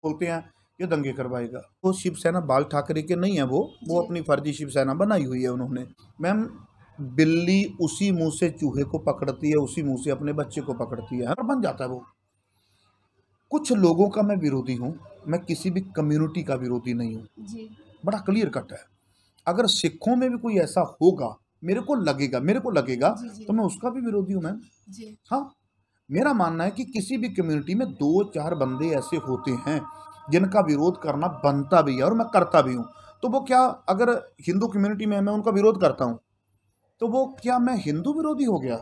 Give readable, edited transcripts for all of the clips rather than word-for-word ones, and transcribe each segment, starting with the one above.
खोलते हैं ये दंगे करवाएगा। वो शिवसेना बाल ठाकरे के नहीं है, वो अपनी फर्जी शिवसेना बनाई हुई है उन्होंने। मैम, बिल्ली उसी मुंह से चूहे को पकड़ती है, उसी मुंह से अपने बच्चे को पकड़ती है, बन जाता है वो। कुछ लोगों का मैं विरोधी हूँ, मैं किसी भी कम्युनिटी का विरोधी नहीं हूँ, बड़ा क्लियर कट है। अगर सिखों में भी कोई ऐसा होगा, मेरे को लगेगा तो मैं उसका भी विरोधी हूँ मैम। हाँ, मेरा मानना है कि किसी भी कम्युनिटी में 2-4 बंदे ऐसे होते हैं जिनका विरोध करना बनता भी है और मैं करता भी हूँ। तो वो क्या, अगर हिंदू कम्युनिटी में मैं उनका विरोध करता हूँ तो वो क्या मैं हिंदू विरोधी हो गया?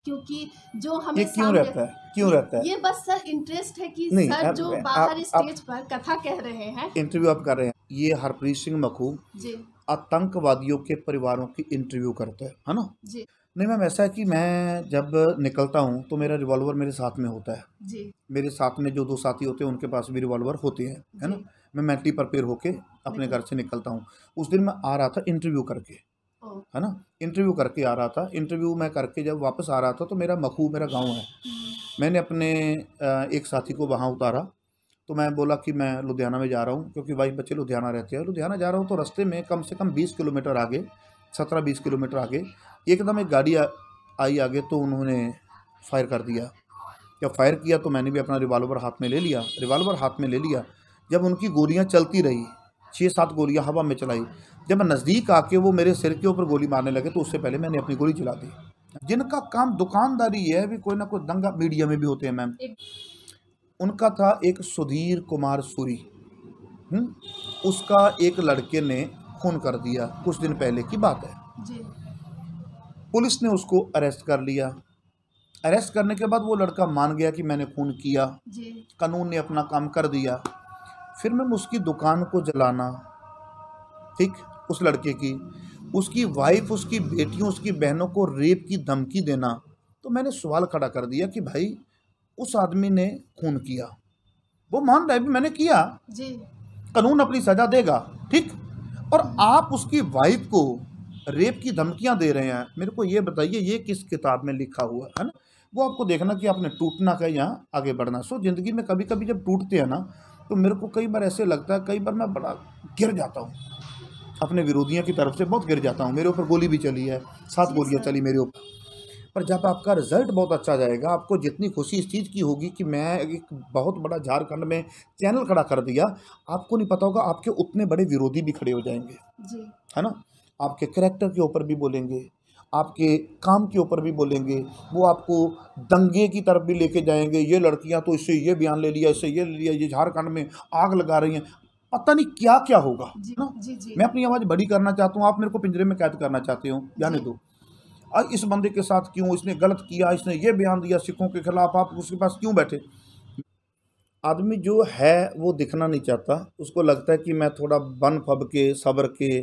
क्योंकि जो हमें ये क्यों रहता है? ये बस सर इंटरेस्ट है कि नहीं, सर जो बाहर स्टेज पर कथा कह रहे हैं, इंटरव्यू आप कर रहे हैं, ये हरप्रीत सिंह मखू जी आतंकवादियों के परिवारों की इंटरव्यू करता है ना? जी नहीं मैम, ऐसा है कि मैं जब निकलता हूँ तो मेरा रिवॉल्वर मेरे साथ में होता है। जी मेरे साथ में जो 2 साथी होते हैं उनके पास भी रिवॉल्वर होते हैं, है ना? मैं मेंटली प्रिपेयर होके अपने घर से निकलता हूँ। उस दिन मैं आ रहा था इंटरव्यू करके, है ना? इंटरव्यू करके आ रहा था। इंटरव्यू मैं करके जब वापस आ रहा था तो मेरा मखू मेरा गाँव है। मैंने अपने एक साथी को वहाँ उतारा, तो मैं बोला कि मैं लुधियाना में जा रहा हूँ, क्योंकि वाइफ बच्चे लुधियाना रहते हैं। लुधियाना जा रहा हूँ तो रास्ते में कम से कम 20 किलोमीटर आगे, 17-20 किलोमीटर आगे एकदम एक गाड़ी आई आगे, तो उन्होंने फायर कर दिया। जब फायर किया तो मैंने भी अपना रिवॉल्वर हाथ में ले लिया। जब उनकी गोलियां चलती रही, 6-7 गोलियां हवा में चलाई, जब मैं नज़दीक आके वो मेरे सिर के ऊपर गोली मारने लगे तो उससे पहले मैंने अपनी गोली चला दी। जिनका काम दुकानदारी है, भी कोई ना कोई दंगा मीडिया में भी होते हैं मैम। उनका था एक सुधीर कुमार सूरी, उसका एक लड़के ने खून कर दिया, कुछ दिन पहले की बात है। पुलिस ने उसको अरेस्ट कर लिया। अरेस्ट करने के बाद वो लड़का मान गया कि मैंने खून किया, कानून ने अपना काम कर दिया। फिर मैं उसकी दुकान को जलाना, ठीक, उस लड़के की, उसकी वाइफ, उसकी बेटियों, उसकी बहनों को रेप की धमकी देना, तो मैंने सवाल खड़ा कर दिया कि भाई उस आदमी ने खून किया, वो मान रहा है भी मैंने किया, कानून अपनी सजा देगा, ठीक, और आप उसकी वाइफ को रेप की धमकियां दे रहे हैं। मेरे को ये बताइए ये किस किताब में लिखा हुआ है ना? वो आपको देखना कि आपने टूटना का यहाँ आगे बढ़ना। सो जिंदगी में कभी कभी जब टूटते हैं ना, तो मेरे को कई बार ऐसे लगता है, कई बार मैं बड़ा गिर जाता हूँ, अपने विरोधियों की तरफ से बहुत गिर जाता हूँ। मेरे ऊपर गोली भी चली है, 7 गोलियाँ चली मेरे ऊपर। पर जब आपका रिजल्ट बहुत अच्छा जाएगा, आपको जितनी खुशी इस चीज़ की होगी कि मैं एक बहुत बड़ा झारखंड में चैनल खड़ा कर दिया, आपको नहीं पता होगा आपके उतने बड़े विरोधी भी खड़े हो जाएंगे, है ना? आपके करैक्टर के ऊपर भी बोलेंगे, आपके काम के ऊपर भी बोलेंगे, वो आपको दंगे की तरफ भी लेके जाएंगे। ये लड़कियां तो इससे ये बयान ले लिया, इससे ये ले लिया, ये झारखंड में आग लगा रही हैं, पता नहीं क्या क्या होगा ना। मैं अपनी आवाज़ बड़ी करना चाहता हूँ, आप मेरे को पिंजरे में कैद करना चाहते हो, जाने दो। इस बंदे के साथ क्यों, इसने गलत किया, इसने ये बयान दिया सिखों के खिलाफ, आप उसके पास क्यों बैठे? आदमी जो है वो दिखना नहीं चाहता, उसको लगता है कि मैं थोड़ा बन फब के सब्र के,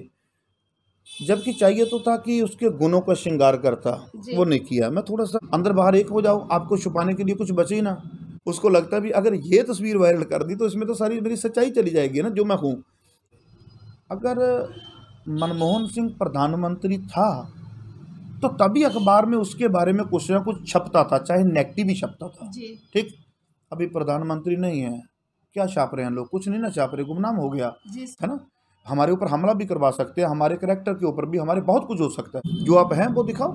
जबकि चाहिए तो था कि उसके गुणों का श्रृंगार करता, वो नहीं किया। मैं थोड़ा सा अंदर बाहर एक हो जाऊँ, आपको छुपाने के लिए कुछ बचे ही ना। उसको लगता भी अगर ये तस्वीर वायरल कर दी तो इसमें तो सारी मेरी सच्चाई चली जाएगी ना, जो मैं हूँ। अगर मनमोहन सिंह प्रधानमंत्री था तो तभी अखबार में उसके बारे में कुछ ना कुछ छपता था, चाहे नेगेटिव ही छपता था, ठीक। अभी प्रधानमंत्री नहीं है, क्या छाप रहे हैं लोग? कुछ नहीं ना छाप रहे, गुमनाम हो गया, है ना? हमारे ऊपर हमला भी करवा सकते हैं, हमारे करैक्टर के ऊपर भी हमारे बहुत कुछ हो सकता है। जो आप हैं वो दिखाओ।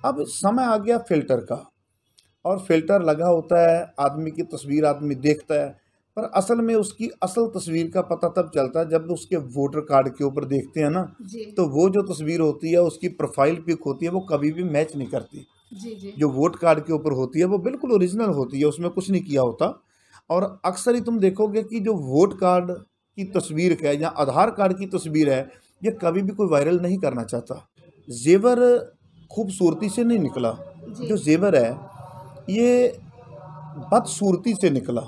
अब समय आ गया फिल्टर का, और फिल्टर लगा होता है, आदमी की तस्वीर आदमी देखता है, पर असल में उसकी असल तस्वीर का पता तब चलता है जब उसके वोटर कार्ड के ऊपर देखते हैं ना, तो वो जो तस्वीर होती है, उसकी प्रोफाइल पिक होती है, वो कभी भी मैच नहीं करती। जो वोट कार्ड के ऊपर होती है वो बिल्कुल ओरिजिनल होती है, उसमें कुछ नहीं किया होता। और अक्सर ही तुम देखोगे कि जो वोट कार्ड की तस्वीर है या आधार कार्ड की तस्वीर है, ये कभी भी कोई वायरल नहीं करना चाहता। जेवर खूबसूरती से नहीं निकला, जो जेवर है ये बदसूरती से निकला।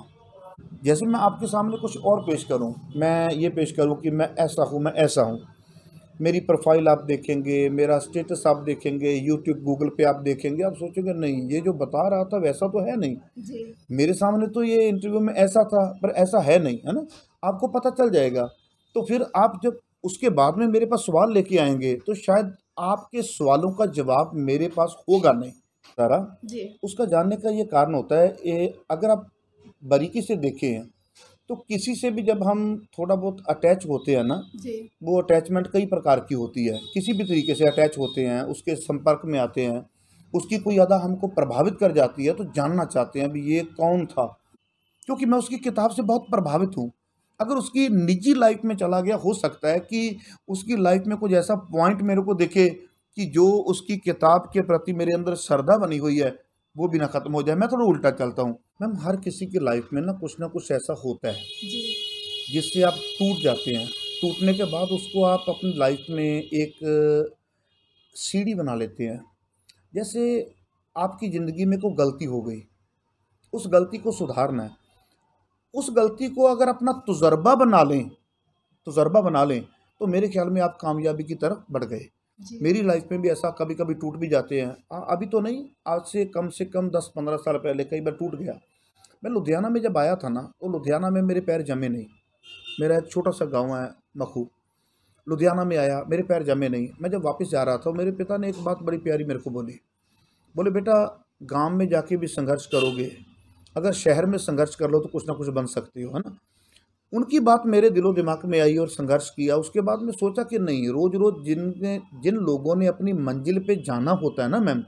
जैसे मैं आपके सामने कुछ और पेश करूं, मैं ये पेश करूं कि मैं ऐसा हूं, मैं ऐसा हूं, मेरी प्रोफाइल आप देखेंगे, मेरा स्टेटस आप देखेंगे, यूट्यूब गूगल पे आप देखेंगे, आप सोचोगे नहीं ये जो बता रहा था वैसा तो है नहीं, मेरे सामने तो ये इंटरव्यू में ऐसा था पर ऐसा है नहीं, है ना? आपको पता चल जाएगा। तो फिर आप जब उसके बाद में मेरे पास सवाल लेके आएंगे तो शायद आपके सवालों का जवाब मेरे पास होगा नहीं, सारा जी उसका जानने का ये कारण होता है, अगर आप बारीकी से देखें तो किसी से भी जब हम थोड़ा बहुत अटैच होते हैं ना, जी वो अटैचमेंट कई प्रकार की होती है, किसी भी तरीके से अटैच होते हैं, उसके संपर्क में आते हैं, उसकी कोई अदा हमको प्रभावित कर जाती है तो जानना चाहते हैं अभी ये कौन था, क्योंकि मैं उसकी किताब से बहुत प्रभावित हूँ। अगर उसकी निजी लाइफ में चला गया, हो सकता है कि उसकी लाइफ में कुछ ऐसा पॉइंट मेरे को दिखे कि जो उसकी किताब के प्रति मेरे अंदर श्रद्धा बनी हुई है वो भी ना ख़त्म हो जाए। मैं थोड़ा उल्टा चलता हूँ मैम, हर किसी की लाइफ में ना कुछ ऐसा होता है जी जिससे आप टूट जाते हैं। टूटने के बाद उसको आप अपनी लाइफ में एक सीढ़ी बना लेते हैं। जैसे आपकी ज़िंदगी में कोई गलती हो गई, उस गलती को सुधारना है, उस गलती को अगर अपना तजुर्बा बना लें तो मेरे ख्याल में आप कामयाबी की तरफ बढ़ गए। जी मेरी लाइफ में भी ऐसा कभी कभी टूट भी जाते हैं। अभी तो नहीं, आज से कम 10-15 साल पहले कई बार टूट गया। मैं लुधियाना में जब आया था ना, तो लुधियाना में मेरे पैर जमे नहीं। मेरा एक छोटा सा गांव है मखू, लुधियाना में आया, मेरे पैर जमे नहीं। मैं जब वापस जा रहा था, मेरे पिता ने एक बात बड़ी प्यारी मेरे को बोली। बोले बेटा, गांव में जाके भी संघर्ष करोगे, अगर शहर में संघर्ष कर लो तो कुछ ना कुछ बन सकते हो, है ना। उनकी बात मेरे दिलो दिमाग में आई और संघर्ष किया। उसके बाद में सोचा कि नहीं, रोज़ रोज़ जिन लोगों ने अपनी मंजिल पे जाना होता है ना मैम,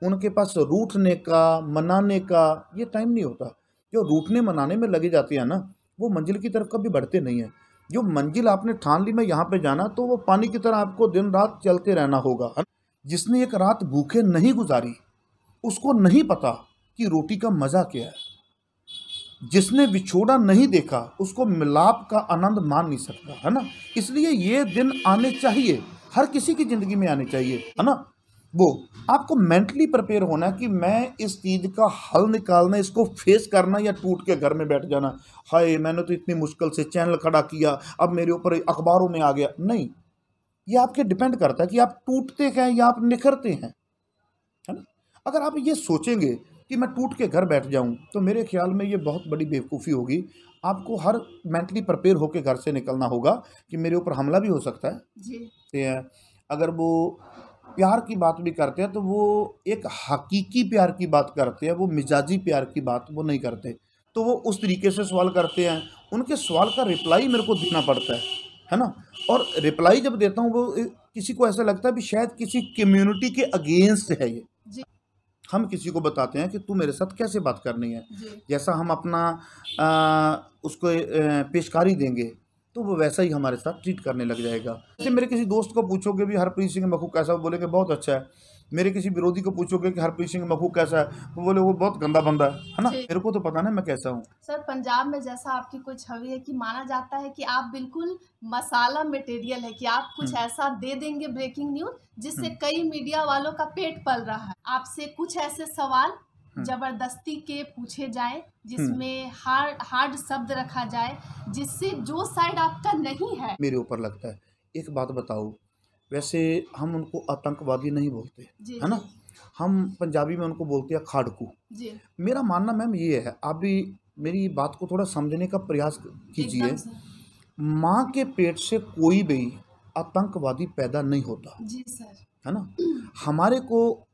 उनके पास रूठने का, मनाने का ये टाइम नहीं होता। जो रूठने मनाने में लगे जाते हैं ना, वो मंजिल की तरफ कभी बढ़ते नहीं हैं। जो मंजिल आपने ठान ली मैं यहाँ पे जाना, तो वो पानी की तरह आपको दिन रात चलते रहना होगा, है ना? जिसने एक रात भूखे नहीं गुजारी उसको नहीं पता कि रोटी का मज़ा क्या है। जिसने विछोड़ा नहीं देखा उसको मिलाप का आनंद मान नहीं सकता, है ना। इसलिए ये दिन आने चाहिए, हर किसी की ज़िंदगी में आने चाहिए, है ना। वो आपको मेंटली प्रिपेयर होना है कि मैं इस चीज़ का हल निकालना, इसको फेस करना, या टूट के घर में बैठ जाना, हाय मैंने तो इतनी मुश्किल से चैनल खड़ा किया, अब मेरे ऊपर अखबारों में आ गया। नहीं, ये आपके डिपेंड करता है कि आप टूटते हैं या आप निखरते हैं, है ना। अगर आप ये सोचेंगे कि मैं टूट के घर बैठ जाऊं, तो मेरे ख्याल में ये बहुत बड़ी बेवकूफ़ी होगी। आपको हर मेंटली प्रिपेयर होकर घर से निकलना होगा कि मेरे ऊपर हमला भी हो सकता है। जी अगर वो प्यार की बात भी करते हैं तो वो एक हकीकी प्यार की बात करते हैं, वो मिजाजी प्यार की बात वो नहीं करते। तो वो उस तरीके से सवाल करते हैं, उनके सवाल का रिप्लाई मेरे को देना पड़ता है ना। और रिप्लाई जब देता हूँ, वो किसी को ऐसा लगता है भी शायद किसी कम्युनिटी के अगेंस्ट है ये। जी हम किसी को बताते हैं कि तू मेरे साथ कैसे बात करनी है, जी जैसा हम अपना उसको पेशकारी देंगे तो वो वैसा ही हमारे साथ ट्रीट करने लग जाएगा। जैसे मेरे किसी दोस्त को पूछोगे भी हरप्रीत सिंह मखू कैसा, वो बोलेंगे बहुत अच्छा है। मेरे किसी विरोधी को पूछोगे कि हरप्रीत सिंह मखू कैसा है, वो बोले वो बहुत गंदा बंदा है ना। जी मेरे को तो पता ना मैं कैसा हूँ। सर, पंजाब में जैसा आपकी कोई छवि है कि माना जाता है कि आप बिल्कुल मसाला मटेरियल है, कि आप कुछ ऐसा दे देंगे ब्रेकिंग न्यूज जिससे कई मीडिया वालों का पेट पल रहा है। आपसे कुछ ऐसे सवाल जबरदस्ती के पूछे जाए जिसमें हार्ड शब्द रखा जाए, जिससे जो साइड आपका नहीं है मेरे ऊपर लगता है। एक बात बताओ, वैसे हम उनको आतंकवादी नहीं बोलते, जी है ना। हम पंजाबी में उनको बोलते हैं खाड़कू। जी मेरा मानना मैम ये है, आप भी मेरी बात को थोड़ा समझने का प्रयास कीजिए। एकदम से माँ के पेट से कोई भी आतंकवादी पैदा नहीं होता, जी सर है ना। हमारे को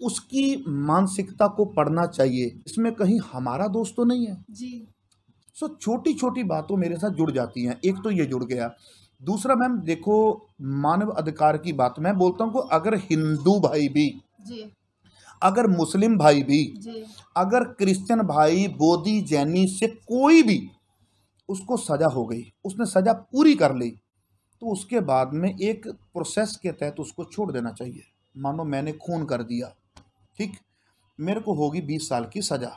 उसकी मानसिकता को पढ़ना चाहिए, इसमें कहीं हमारा दोस्त तो नहीं है। जी सो छोटी छोटी बातों मेरे साथ जुड़ जाती हैं। एक तो ये जुड़ गया, दूसरा मैम देखो, मानव अधिकार की बात मैं बोलता हूँ कि अगर हिंदू भाई भी, जी अगर मुस्लिम भाई भी, जी अगर क्रिश्चियन भाई, बोधी, जैनी से कोई भी उसको सजा हो गई, उसने सजा पूरी कर ली, तो उसके बाद में एक प्रोसेस के तहत उसको छोड़ देना चाहिए। मानो मैंने खून कर दिया, ठीक, मेरे को होगी 20 साल की सज़ा,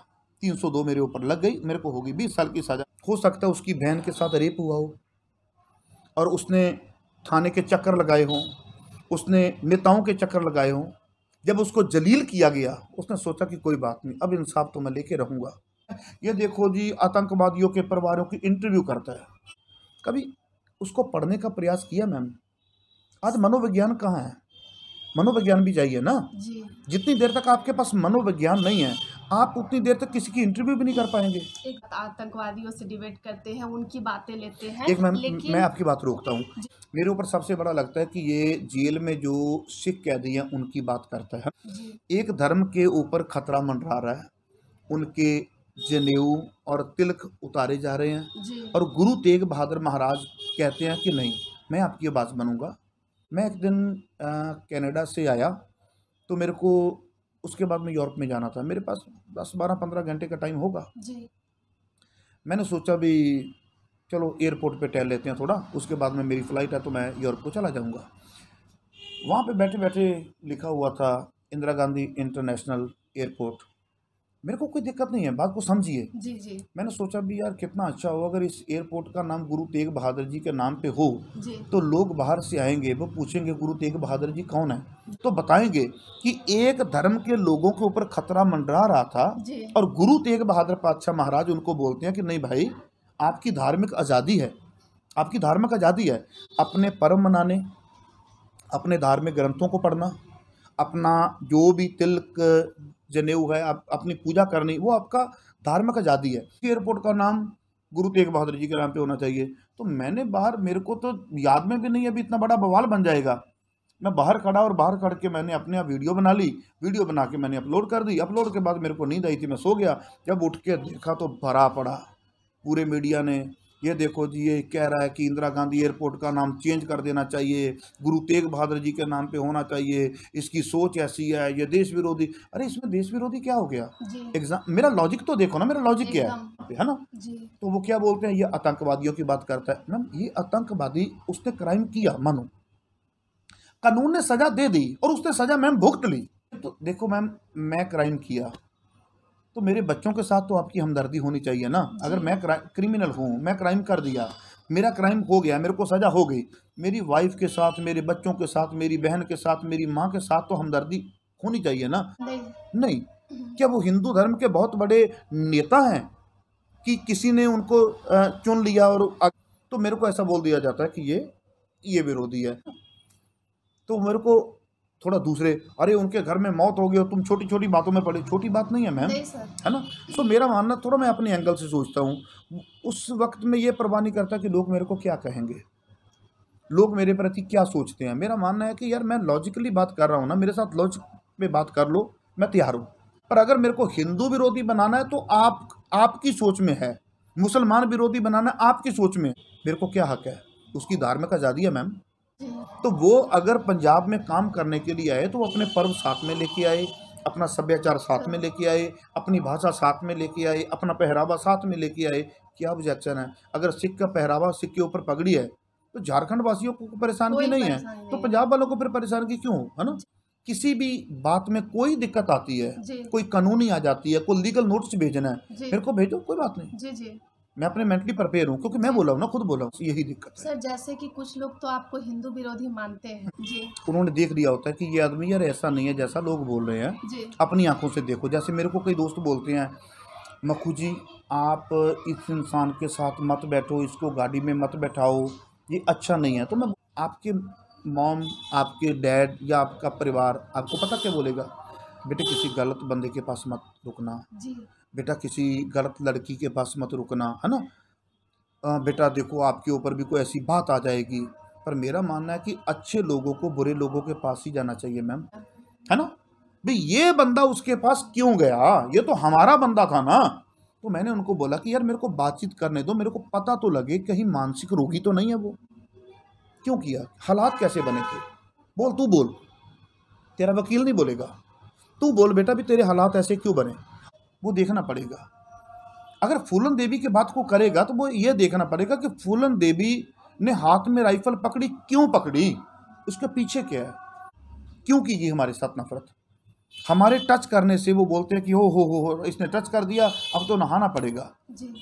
302 मेरे ऊपर लग गई, मेरे को होगी 20 साल की सज़ा। हो सकता है उसकी बहन के साथ रेप हुआ हो और उसने थाने के चक्कर लगाए हों, उसने नेताओं के चक्कर लगाए हों। जब उसको जलील किया गया, उसने सोचा कि कोई बात नहीं, अब इंसाफ तो मैं लेके रहूँगा। ये देखो जी, आतंकवादियों के परिवारों की इंटरव्यू करता है, कभी उसको पढ़ने का प्रयास किया मैम? आज मनोविज्ञान कहाँ है? मनोविज्ञान भी चाहिए ना। जी जितनी देर तक आपके पास मनोविज्ञान नहीं है, आप उतनी देर तक किसी की इंटरव्यू भी नहीं कर पाएंगे। एक आतंकवादियों से डिबेट करते हैं, उनकी बातें लेते हैं। एक लेकिन मैं आपकी बात रोकता हूँ। मेरे ऊपर सबसे बड़ा लगता है कि ये जेल में जो सिख कैदी हैं उनकी बात करता है। एक धर्म के ऊपर खतरा मंडरा रहा है, उनके जनेऊ और तिलक उतारे जा रहे हैं और गुरु तेग बहादुर महाराज कहते हैं कि नहीं, मैं आपकी आवाज़ बनूंगा। मैं एक दिन कनाडा से आया तो मेरे को उसके बाद में यूरोप में जाना था, मेरे पास 10-12-15 घंटे का टाइम होगा। मैंने सोचा भी चलो एयरपोर्ट पे टहल लेते हैं थोड़ा, उसके बाद में मेरी फ़्लाइट है तो मैं यूरोप को चला जाऊंगा। वहाँ पे बैठे बैठे लिखा हुआ था इंदिरा गांधी इंटरनेशनल एयरपोर्ट। मेरे को कोई दिक्कत नहीं है, बात को समझिए। मैंने सोचा भी यार कितना अच्छा हो अगर इस एयरपोर्ट का नाम गुरु तेग बहादुर जी के नाम पे हो तो लोग बाहर से आएंगे, वो पूछेंगे गुरु तेग बहादुर जी कौन है, तो बताएंगे कि एक धर्म के लोगों के ऊपर खतरा मंडरा रहा था और गुरु तेग बहादुर पातशाह महाराज उनको बोलते हैं कि नहीं भाई, आपकी धार्मिक आज़ादी है, आपकी धार्मिक आज़ादी है, अपने पर्व मनाने, अपने धार्मिक ग्रंथों को पढ़ना, अपना जो भी तिलक जनेऊ है आप अपनी पूजा करनी, वो आपका धार्मिक आज़ादी है। एयरपोर्ट का नाम गुरु तेग बहादुर जी के नाम पे होना चाहिए। तो मैंने बाहर, मेरे को तो याद में भी नहीं अभी इतना बड़ा बवाल बन जाएगा। मैं बाहर खड़ा और बाहर खड़ के मैंने अपने आप वीडियो बना ली, वीडियो बना के मैंने अपलोड कर दी। अपलोड के बाद मेरे को नींद आई थी, मैं सो गया। जब उठ के देखा तो भरा पड़ा पूरे मीडिया ने, ये देखो जी ये कह रहा है कि इंदिरा गांधी एयरपोर्ट का नाम चेंज कर देना चाहिए, गुरु तेग बहादुर जी के नाम पे होना चाहिए, इसकी सोच ऐसी है, ये देश विरोधी। अरे इसमें देश विरोधी क्या हो गया? एग्जाम, मेरा लॉजिक तो देखो ना, मेरा लॉजिक क्या है ना? तो वो क्या बोलते हैं, ये आतंकवादियों की बात करता है। मैम ये आतंकवादी, उसने क्राइम किया, मानो कानून ने सजा दे दी और उसने सजा मैम भुगत ली। तो देखो मैम, मैं क्राइम किया तो मेरे बच्चों के साथ तो आपकी हमदर्दी होनी चाहिए ना। अगर मैं क्रिमिनल हूँ, मैं क्राइम कर दिया, मेरा क्राइम हो गया, मेरे को सज़ा हो गई, मेरी वाइफ के साथ, मेरे बच्चों के साथ, मेरी बहन के साथ, मेरी माँ के साथ तो हमदर्दी होनी चाहिए ना। नहीं। क्या वो हिंदू धर्म के बहुत बड़े नेता हैं कि किसी ने उनको चुन लिया और तो मेरे को ऐसा बोल दिया जाता है कि ये विरोधी है? तो मेरे को थोड़ा दूसरे, अरे उनके घर में मौत हो गई और तुम छोटी छोटी बातों में पड़े। छोटी बात नहीं है मैम, है ना? तो मेरा मानना, थोड़ा मैं अपने एंगल से सोचता हूँ। उस वक्त में ये परवाह नहीं करता कि लोग मेरे को क्या कहेंगे, लोग मेरे प्रति क्या सोचते हैं। मेरा मानना है कि यार मैं लॉजिकली बात कर रहा हूँ ना, मेरे साथ लॉजिक पे बात कर लो, मैं तैयार हूँ। पर अगर मेरे को हिंदू विरोधी बनाना है तो आपकी सोच में है, मुसलमान विरोधी बनाना आपकी सोच में, मेरे को क्या हक है? उसकी धार्मिक आज़ादी है मैम। तो वो अगर पंजाब में काम करने के लिए आए तो वो अपने पर्व साथ में लेके आए, अपना सभ्याचार साथ में लेके आए, अपनी भाषा साथ में लेके आए, अपना पहरावा साथ में लेके आए। क्या ऑब्जेक्शन है? अगर सिख का पहरावा, सिख के ऊपर पगड़ी है तो झारखंड वासियों को परेशानी नहीं है, तो पंजाब वालों को फिर परेशानी क्यों, है ना? किसी भी बात में कोई दिक्कत आती है, कोई कानूनी आ जाती है, कोई लीगल नोटिस भेजना है, मेरे को भेजो, कोई बात नहीं। मैं अपने मेंटली प्रिपेयर हूँ, क्योंकि मैं बोला हूँ ना, खुद बोला हूँ, यही दिक्कत है। सर जैसे कि कुछ लोग तो आपको हिंदू विरोधी मानते हैं जी, उन्होंने देख लिया होता है कि ये आदमी यार ऐसा नहीं है जैसा लोग बोल रहे हैं जी। अपनी आंखों से देखो। जैसे मेरे को कई दोस्त बोलते हैं, मक्खू जी आप इस इंसान के साथ मत बैठो, इसको गाड़ी में मत बैठाओ, ये अच्छा नहीं है। तो मैं, आपके मॉम, आपके डैड या आपका परिवार आपको पता क्या बोलेगा? बेटे किसी गलत बंदे के पास मत रुकना जी, बेटा किसी गलत लड़की के पास मत रुकना, है ना? बेटा देखो आपके ऊपर भी कोई ऐसी बात आ जाएगी। पर मेरा मानना है कि अच्छे लोगों को बुरे लोगों के पास ही जाना चाहिए मैम, है ना? भाई ये बंदा उसके पास क्यों गया? ये तो हमारा बंदा था ना। तो मैंने उनको बोला कि यार मेरे को बातचीत करने दो, मेरे को पता तो लगे कहीं मानसिक रोगी तो नहीं है वो। क्यों किया? हालात कैसे बने थे? बोल, तू बोल, तेरा वकील नहीं बोलेगा। तू बोल बेटा भी तेरे हालात ऐसे क्यों बने, वो देखना पड़ेगा। अगर फूलन देवी की बात को करेगा तो वो ये देखना पड़ेगा कि फूलन देवी ने हाथ में राइफल पकड़ी, क्यों पकड़ी, उसके पीछे क्या है, क्यों की हमारे साथ नफरत? हमारे टच करने से वो बोलते हैं कि हो इसने टच कर दिया, अब तो नहाना पड़ेगा।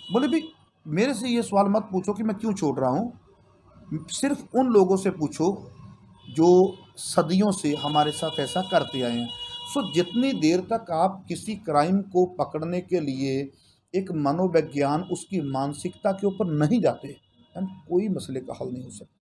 बोले भी मेरे से ये सवाल मत पूछो कि मैं क्यों छोड़ रहा हूँ, सिर्फ उन लोगों से पूछो जो सदियों से हमारे साथ ऐसा करते आए हैं। सो जितनी देर तक आप किसी क्राइम को पकड़ने के लिए एक मनोविज्ञान, उसकी मानसिकता के ऊपर नहीं जाते, कोई मसले का हल नहीं हो सकता।